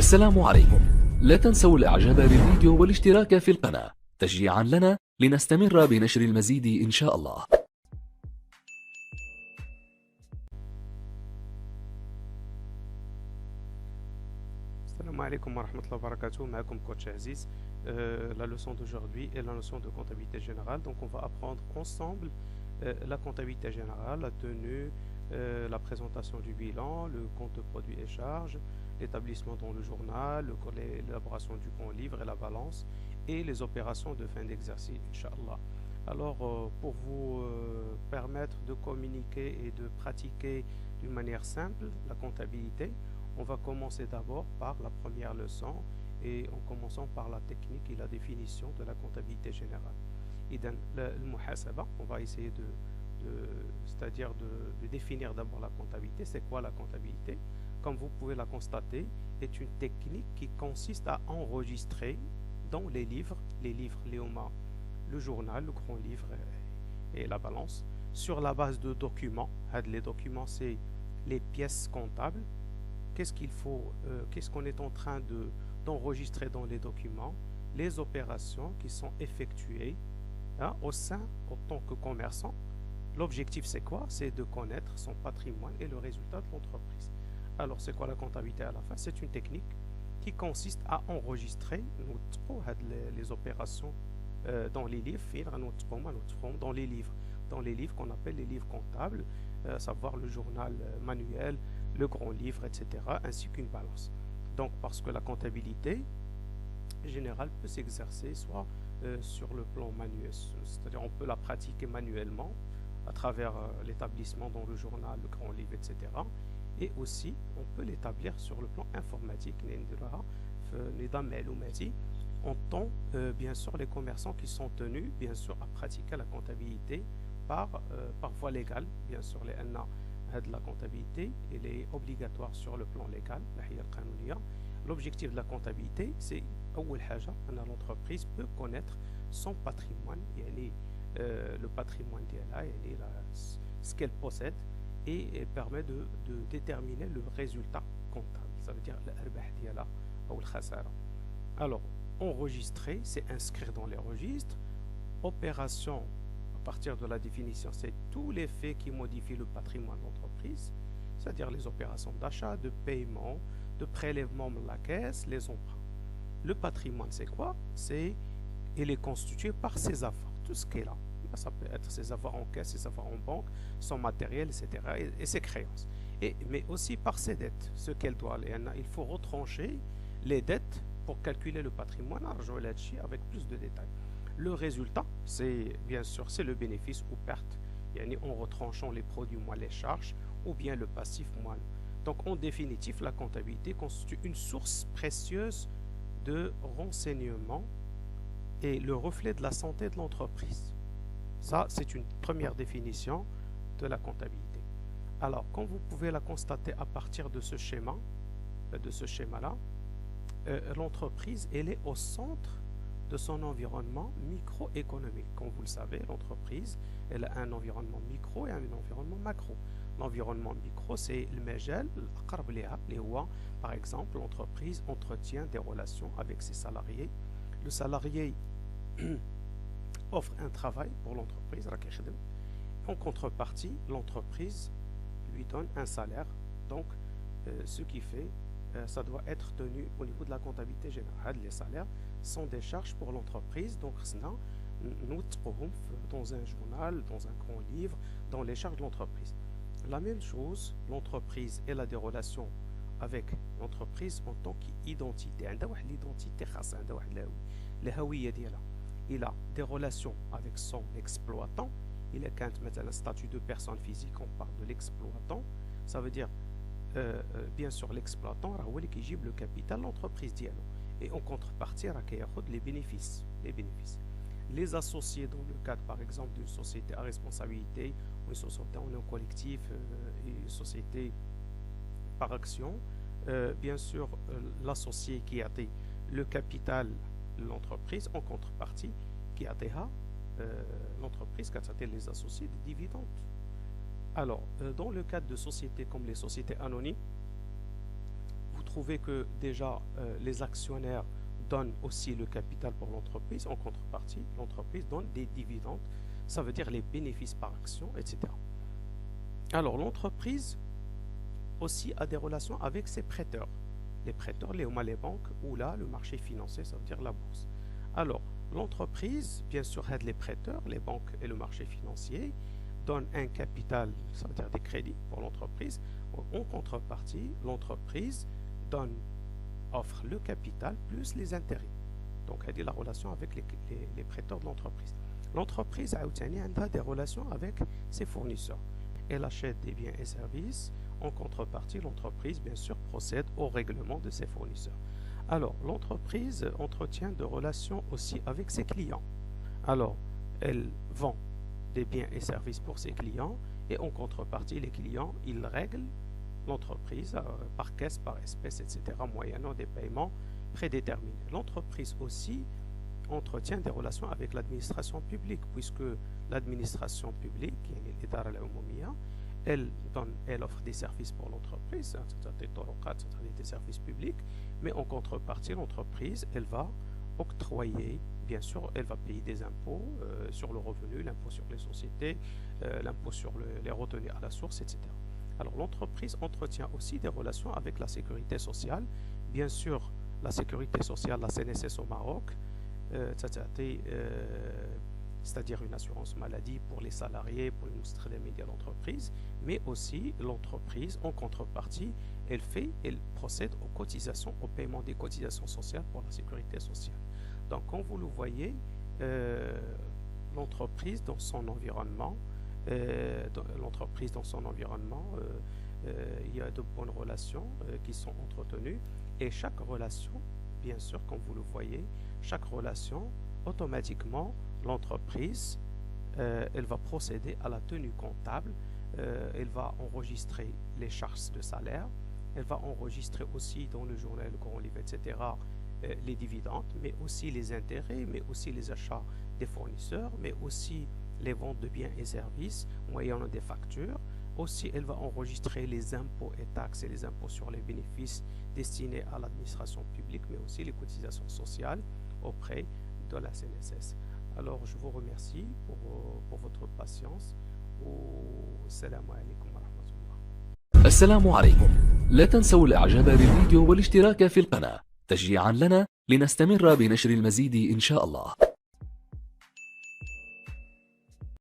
السلام عليكم. لا تنسوا الاعجاب بالفيديو والاشتراك في القناة تشجيعا لنا لنستمر بنشر المزيد إن شاء الله. Salam alaikum wa rahmatullahi wa barakatuh, معكم coach Aziz. La leçon d'aujourd'hui est la notion de comptabilité générale. Donc on va apprendre ensemble la comptabilité générale, la tenue, la présentation du bilan, le compte de produits et charges, l'établissement dans le journal, l'élaboration du compte livre et la balance et les opérations de fin d'exercice, Inch'Allah. Alors pour vous permettre de communiquer et de pratiquer d'une manière simple la comptabilité, on va commencer d'abord par la première leçon et en commençant par la technique et la définition de la comptabilité générale. إذن المحاسبة, on va essayer c'est-à-dire de définir d'abord la comptabilité. C'est quoi la comptabilité? Comme vous pouvez la constater, est une technique qui consiste à enregistrer dans les livres, l'EOMA, le journal, le grand livre et la balance, sur la base de documents. Les documents, c'est les pièces comptables. Qu'est-ce qu'on est en train d'enregistrer dans les documents? Les opérations qui sont effectuées au sein, en tant que commerçant. L'objectif, c'est quoi? C'est de connaître son patrimoine et le résultat de l'entreprise. Alors, c'est quoi la comptabilité à la fin? C'est une technique qui consiste à enregistrer les opérations dans les livres, dans les livres qu'on appelle les livres comptables, à savoir le journal manuel, le grand livre, etc., ainsi qu'une balance. Donc, parce que la comptabilité générale peut s'exercer soit sur le plan manuel, c'est-à-dire on peut la pratiquer manuellement à travers l'établissement dans le journal, le grand livre, etc. Et aussi, on peut l'établir sur le plan informatique, en tant, bien sûr, les commerçants qui sont tenus, bien sûr, à pratiquer la comptabilité par voie légale, bien sûr, la comptabilité, elle est obligatoire sur le plan légal. L'objectif de la comptabilité, c'est l'entreprise peut connaître son patrimoine, le patrimoine ce qu'elle possède, et permet de déterminer le résultat comptable. Ça veut dire l'arbah ou le khasara. Alors, enregistrer, c'est inscrire dans les registres. Opération, à partir de la définition, c'est tous les faits qui modifient le patrimoine de l'entreprise, c'est-à-dire les opérations d'achat, de paiement, de prélèvement de la caisse, les emprunts. Le patrimoine, c'est quoi? Il est constitué par ses avoirs, tout ce qui est là. Ça peut être ses avoirs en caisse, ses avoirs en banque, son matériel, etc. et ses créances. Mais aussi par ses dettes, ce qu'elle doit. Il faut retrancher les dettes pour calculer le patrimoine, avec plus de détails. Le résultat, c'est bien sûr c'est le bénéfice ou perte, en retranchant les produits moins les charges, ou bien le passif moins. Donc en définitive, la comptabilité constitue une source précieuse de renseignements et le reflet de la santé de l'entreprise. Ça, c'est une première définition de la comptabilité. Alors, comme vous pouvez la constater à partir de ce schéma-là, l'entreprise, elle est au centre de son environnement microéconomique. Comme vous le savez, l'entreprise, elle a un environnement micro et un environnement macro. L'environnement micro, c'est le majal, par exemple, l'entreprise entretient des relations avec ses salariés. Le salarié offre un travail pour l'entreprise. En contrepartie, l'entreprise lui donne un salaire. Donc, ce qui fait, ça doit être tenu au niveau de la comptabilité générale. Les salaires sont des charges pour l'entreprise. Donc, nous dans un journal, dans un grand livre, dans les charges de l'entreprise. La même chose, l'entreprise, elle a des relations avec l'entreprise en tant qu'identité. L'identité, il a des relations avec son exploitant. Il a un statut de personne physique, on parle de l'exploitant. Ça veut dire, bien sûr, l'exploitant, qui le capital de l'entreprise. Et en contrepartie, il les bénéfices. Les associés, dans le cadre, par exemple, d'une société à responsabilité, une société en collectif, une société par action, bien sûr, l'associé qui a le capital de l'entreprise, en contrepartie, qui a l'entreprise, qui a les associés des dividendes. Alors, dans le cadre de sociétés comme les sociétés anonymes, vous trouver que déjà les actionnaires donnent aussi le capital pour l'entreprise. En contrepartie, l'entreprise donne des dividendes, ça veut dire les bénéfices par action, etc. Alors l'entreprise aussi a des relations avec ses prêteurs. Les prêteurs, les banques ou là le marché financier, ça veut dire la bourse. Alors l'entreprise, bien sûr, aide les prêteurs, les banques et le marché financier, donne un capital, ça veut dire des crédits pour l'entreprise. En contrepartie, l'entreprise offre le capital plus les intérêts. Donc, elle dit la relation avec les prêteurs de l'entreprise. L'entreprise a des relations avec ses fournisseurs. Elle achète des biens et services. En contrepartie, l'entreprise, bien sûr, procède au règlement de ses fournisseurs. Alors, l'entreprise entretient des relations aussi avec ses clients. Alors, elle vend des biens et services pour ses clients et en contrepartie, les clients, ils règlent l'entreprise par caisse, par espèce, etc., moyennant des paiements prédéterminés. L'entreprise aussi entretient des relations avec l'administration publique, puisque l'administration publique, elle offre des services pour l'entreprise, des services publics, mais en contrepartie, l'entreprise, elle va octroyer, bien sûr, elle va payer des impôts sur le revenu, l'impôt sur les sociétés, l'impôt sur les retenues à la source, etc. Alors l'entreprise entretient aussi des relations avec la sécurité sociale. Bien sûr, la sécurité sociale, la CNSS au Maroc, c'est-à-dire une assurance maladie pour les salariés, pour les industries médias d'entreprise, mais aussi l'entreprise, en contrepartie, elle procède aux cotisations, au paiement des cotisations sociales pour la sécurité sociale. Donc, comme vous le voyez, l'entreprise dans son environnement, il y a de bonnes relations qui sont entretenues et chaque relation, bien sûr, comme vous le voyez, chaque relation, automatiquement, l'entreprise, elle va procéder à la tenue comptable, elle va enregistrer les charges de salaire, elle va enregistrer aussi dans le journal, le grand livre, etc., les dividendes, mais aussi les intérêts, mais aussi les achats des fournisseurs, mais aussi les ventes de biens et services moyennant des factures. Aussi, elle va enregistrer les impôts et taxes et les impôts sur les bénéfices destinés à l'administration publique, mais aussi les cotisations sociales auprès de la CNSS. Alors, je vous remercie pour votre patience. Assalamu alaikum wa rahmatullah. السلام عليكم. لا تنسوا الإعجاب بالفيديو والاشتراك في القناة تشجيعا لنا لنستمر بنشر المزيد إن شاء الله.